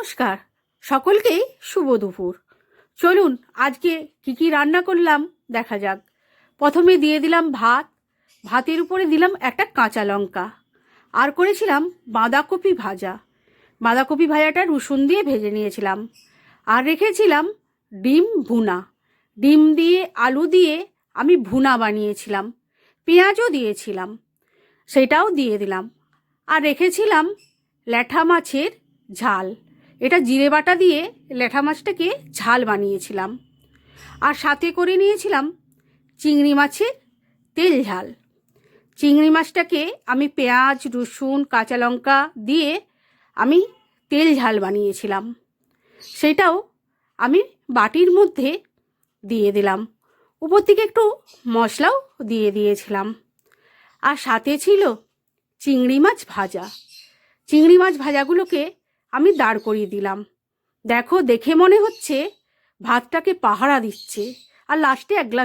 নমস্কার, সকলকেই শুভ দুপুর। চলুন আজকে কি রান্না করলাম দেখা যাক। প্রথমে দিয়ে দিলাম ভাত, ভাতের উপরে দিলাম একটা কাঁচা লঙ্কা, আর করেছিলাম বাঁধাকপি ভাজা। বাঁধাকপি ভাজাটা রসুন দিয়ে ভেজে নিয়েছিলাম, আর রেখেছিলাম ডিম ভুনা। ডিম দিয়ে আলু দিয়ে আমি ভুনা বানিয়েছিলাম, পেঁয়াজও দিয়েছিলাম, সেটাও দিয়ে দিলাম। আর রেখেছিলাম ল্যাঠা মাছের ঝাল, এটা জিরে বাটা দিয়ে ল্যাঠা মাছটাকে ঝাল বানিয়েছিলাম। আর সাথে করে নিয়েছিলাম চিংড়ি মাছের তেল ঝাল। চিংড়ি মাছটাকে আমি পেঁয়াজ রসুন কাঁচা লঙ্কা দিয়ে আমি তেল ঝাল বানিয়েছিলাম, সেটাও আমি বাটির মধ্যে দিয়ে দিলাম। উপর থেকে একটু মশলাও দিয়ে দিয়েছিলাম। আর সাথে ছিল চিংড়ি মাছ ভাজা। চিংড়ি মাছ ভাজাগুলোকে আমি দাঁড় করিয়ে দিলাম। দেখে মনে হচ্ছে ভাতটাকে পাহারা দিচ্ছে। আর লাস্টে এক গ্লাস